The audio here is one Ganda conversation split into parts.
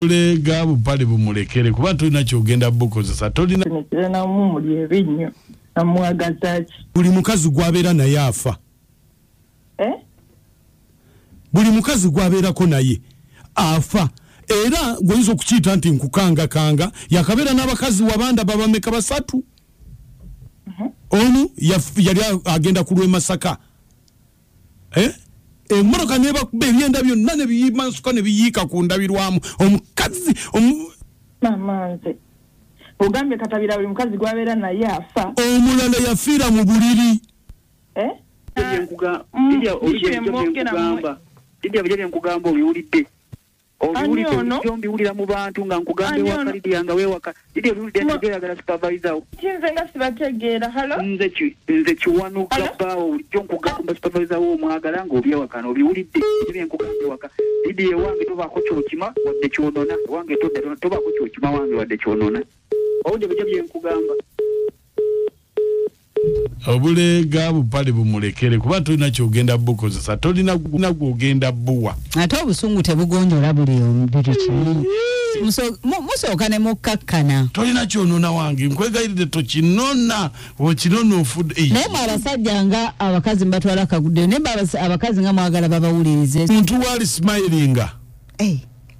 Lega bupale bumulekere kuba tulina kyogenda bukozesa tolina na mumuli ebinyo amwagazaaki buli mukazi gwabeera naye afa buli mukazi gwabeerako naye afa era goyinza okukiyita nti nkukanga yakabeera n'abakazi wabanda babameka basatu omu yali agenda ku lw'Emasaka emmotoka nebakuba ebyenda byonna ne biyimansuka ne biyiika ku ndabirwamu omukazi mamanze ogambye katabira buli mukazi gwabeera naye afa omulala yafiira mu buliri nkugamba obiwulidde mbiwulira mu bantu nga nkugambe waka Lidia nga weewaka Lidia obiwulidde ntegeeragala supervisor kinze nga sibategeera halo nze kiwanuka bbaawo bulijjo nkugamba supervisor wo omwagala ng'obyewaka n'obiwulidde Lidia nkugambe waka Lidia wange tobaako kyokima wadde kyonona wange tobaako kyokima wange wadde kyonona owulidde bijja bye nkugamba obulega bupale bumulekere kuba tulina kyogenda bukozesa tolina gwogenda buwa ate obusungu tebugonjola buli omuntu kimu musooka ne mukkakkana tolina kyonona wange nkwegayiridde tokinona okinona ofudde naye mwe abasajja nga abakazi mbatwala kagudde naye abakazi nga mwagala babawulirize muntu wali smilinga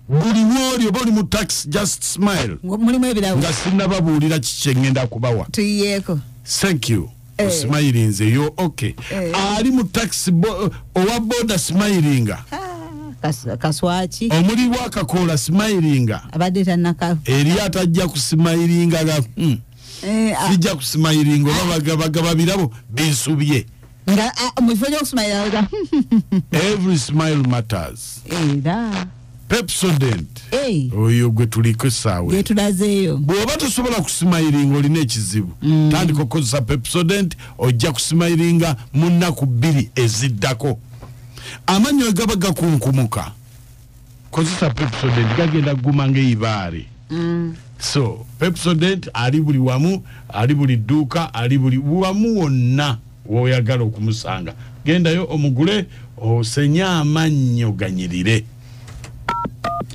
buli woli oba oli mu taxi just smile mulimu ebirawo nga sinnababuulira kiki ngenda kubawa tuyiyeeko thank you smiling yo okay ali mu taxi owa boda smiling kaswaki omuli wakakola smiling abadde tanaka eri atajja ku smiling ga sijja ku smiling oba bagabirabo binsubye nga mufanye okusmile every smile matters Pepsodent oyo gwe tuliko saawe getulazeeyo bw'oba tosobola kusimayiringa olina ekizibu tandika okukozesa Pepsodent ojja kusimayiringa mu nnaku 2 eziddako amannyo gaba gakunkumuka kozesa Pepsodent gagenda kuguma ng'eibaare so Pepsodent ali buli wamu ali buli dduuka ali buli wamu wonna w'oyagala okumusanga gendayo omugule osenya amannyo ganyirire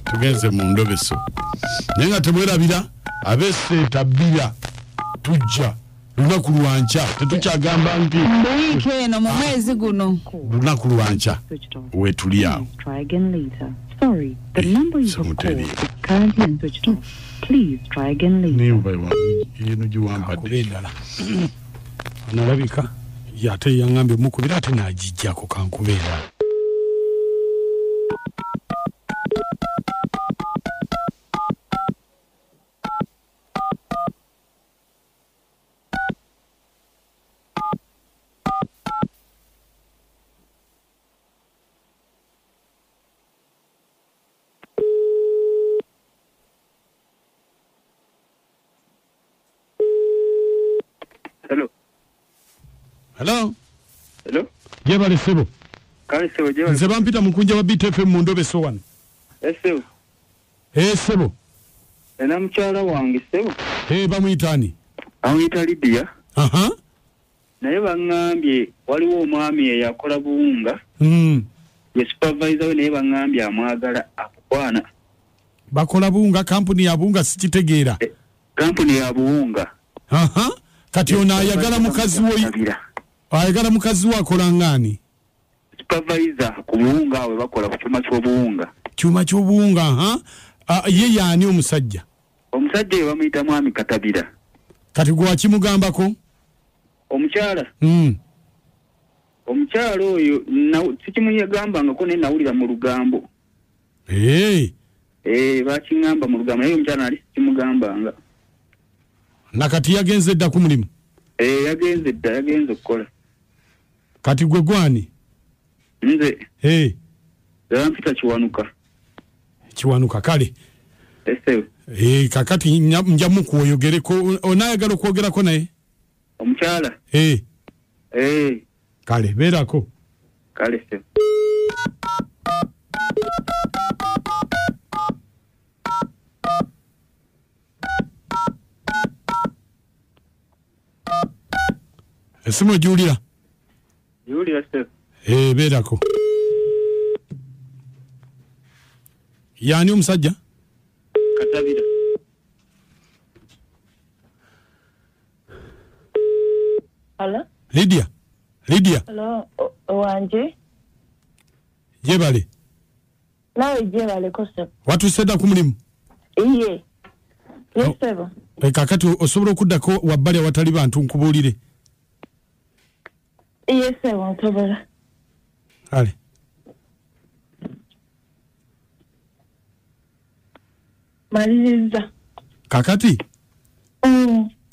tugenze mu ndobeso naye nga tebwerabira abeseeta bbira tujja lunaku lwanca tetukyagamba nti wiiki eno mu mwezi guno lunaku lwanca wetuli awo eno giwampadde nalabika yate yaŋambye mukubira ate naagijjako kankubeera Hello. Jebale sebo. Kale sebo jebale. Nze bampita mukunja wa BTFM mu ndobeso wano. Sebo. Sebo. Ena mkyala wange sebo. Bamuyitani. Amuyita Lidia. Aha. Naye baŋŋambye waliwo omwami eyakola buwunga. Ye supervisor we naye baŋŋambye amwagala akukwana. Bakola buwunga kampuni ya buwunga sikitegeera. Kampuni ya buwunga. Aha. Kati ono ayagala mukazi we. Ayagala mukazi we akola ngani? Supervisor ku buwunga we bakola ku kyuma ky'obuwunga. Kyuma ky'obuwunga, ha? Ye yaani omusajja? Omusajja we bamuyita mwami Katabira. Kati gwe wakimugambako? Omukyala? Omukyala oyo sikimuyagambangako naye nawulira mu lugambo. Bakiŋŋamba mu lugambo naye omukyala nali sikimugambanga. Nakati yagenze dda ku mulimu? Yagenze dda, yagenze okukola. Kati gwe gwani? Nze. Yampita Kiwanuka. Kiwanuka kale. Ese. Kakati njamu kuyogereko onayagala okwogerako naye. Omukyala. Kale berako. Kale se. Esimu Julia. Julia se. Berako. Yani omusajja? Katabira. Hello? Lydia. Hello, wanje. Jebale. Nawe jebale kosa. Watu seda ku mulimu? Iye. Yes, sir. Kakati osobola okuddako wabbali awatali bantu nkubuulire. Yes, sir, wantobola. Ale. Maliriza. Kakati?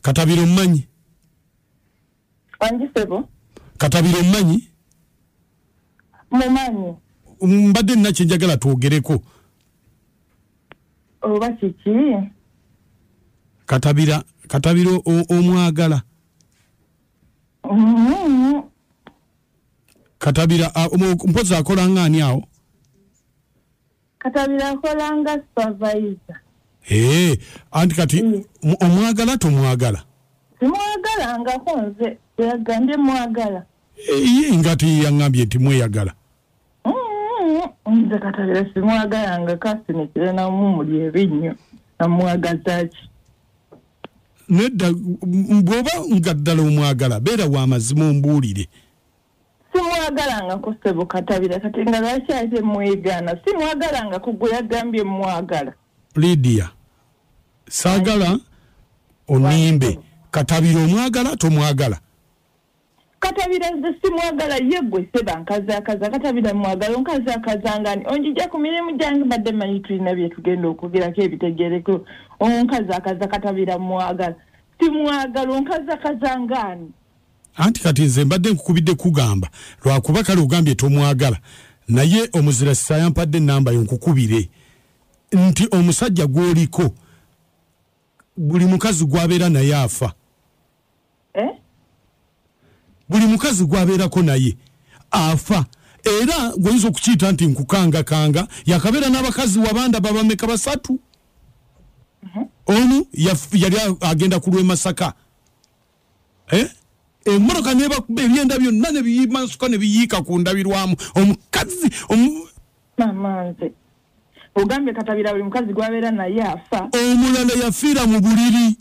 Katabiro mmanyi? Wanje sebo? Katabiro mmanyi? Mumanyi. Mbadde nina kye njagala twogereko. Oba kiki? Katabiro omwagala. Katabira mpozi akola ng'ani awo? Katabira akola nga supervisor. Anti kati omwagala tomwagala? Simwagala nga konze yagambye mwagala. Ye ngati yangambye nti mweyagala. Nze Katabira simwagala nga kasinikire namumuli ebinnyo namwagaza ki. Nedda bw'oba nga ddala omwagala beera wa mazima ombuulire. Simwagala nga kusebo Katabira kati nga lwaki ate mwegana simwagala nga kugwe yagambye mwagala. Lydia saagala onimbe. Katabira omwagala tomwagala? Katabira nze simwagala ye gwe seba nkazakaza Katabira mwagala onkazakazangani onjija ku mirimu gyange badde manyi tulina bye tugenda okugerako ebitegereko onkazakaza Katabira mwagala simwagala onkazakazangani. Anti kati nze mbadde nkukubidde kugamba lwakuba kale ogambye tomwagala naye omuzira sayampadde namba yonkukubire nti omusajja gwoliko buli mukazi gwabeera naye afa. Buli mukazi gwabeerako naye afa era goyinza okukiyita nti nkukangakanga yakabeera n'abakazi wabanda babameka basatu. Omu yali agenda ku lw'Emasaka. Emmoroka nebakuba ebyenda byonna ne biyimansuka ne biyiika ku ndabirwamu omukazi mamanze ogambye Katabira buli mukazi gwabeera naye afa. Omulala yafiira mu buliri.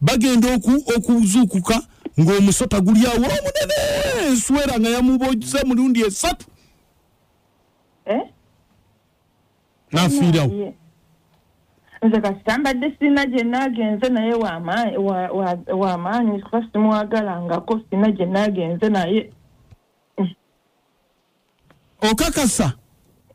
Bagenda okuzuukuka ng'omusota guli awo omunene enswera nga yamubojja mulundi esatu. Nafiirawo. Nze kasitambadde sina gye naagenze naye w'amaanyi kuba simwagalangako sina gye naagenze naye. Okakasa?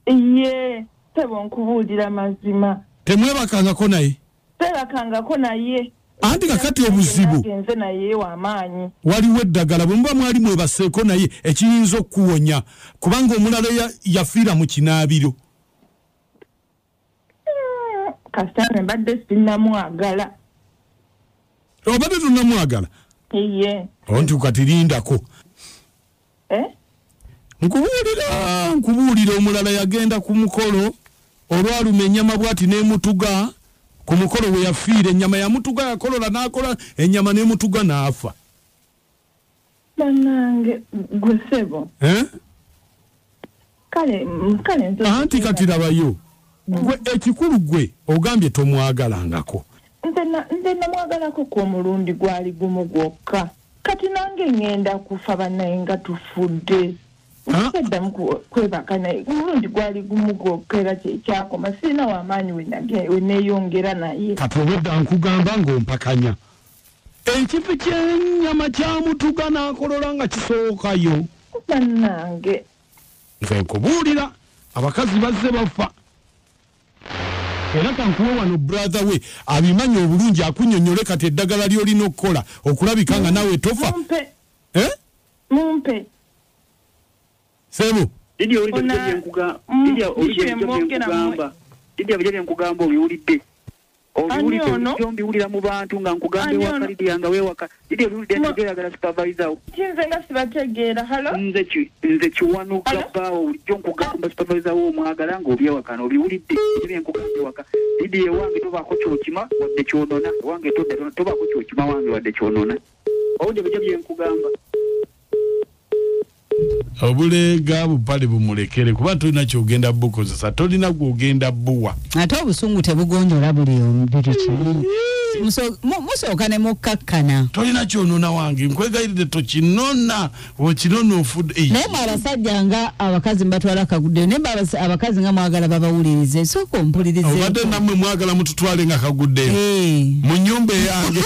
Iye sebo nkubuulira mazima. Temwebakangako naye? Sebakangako naye. Anti kakati obuzibu nze naye w'amaanyi waliwo eddagala bwe muba mwali mwebaseeko naye ekiyinza okuwonya kubanga omulala yafiira mu kinaabiro. Kasitane mbadde sinnamwagala. Obadde tonnamwagala? Iye. Nti kati lindako. Nkubuulira omulala yagenda ku mukolo olwaluma ennyama bw'ati n'emutuga ku mukolo we yafiira ennyama yamutuga yakolola n'akola ennyama n'emutuga n'afa. Bannange gwe sebo. Kale nze. Anti kati labayo. Gwe ekikulu gwe ogambye tomwagalangako. Nze namwagalako ku omulundi gwali gumu gwokka. Kati nange ngenda kufa bannaye nga tufudde. Seddamu kwebaka naye omulundi gwali gumu gwokka era kyekyakoma sirina w'amaanyi we neeyongera naye. Kati obwedda nkugamba ng'ompakanya. Ekifi ky'ennyama kyamutuga n'akolola nga kisookayo. Bannange. Nze nkubuulira abakazi bazze bafa. Era kankuwe wano brother we abimanyi obulungi akunnyonnyole kati eddagala ly'olina okukola okulabika nga nawe tofa. Mumpe. Sebo. Lydia bye nkugamba obiwulidde. Obiwulira mu bantu nga nkugamba ewaka Lydia nga weewaka. Lydia obiwulidde nti oyagala supervisor wo. Nze nga sibategeera. Halo? Nze kiwanuka bbaawo bulijjo nkugamba supervisor wo omwagala ng'obyewakana obiwulidde bye nkugamba ewaka. Lydia ewange tobaako kyokima wadde kyonona. Ewange tobaako kyokima wange wadde kyonona. Owulidde bye nkugamba. obulega bupale bumulekere kuba tolina kyogenda bukozesa tolina gwogenda buwa ate obusungu tebugonjola buli omu bintu kimu musooka ne mukkakkana tolina kyonona wange nkwegayirire tokinona okinona ofudde naye mwe abasajja nga abakazi mbatwala kagudde naye abakazi nga mwagala babawulirize sooka ompulirize obadde nammwe mwagala mututwale nga kagudde mu nnyumba eyange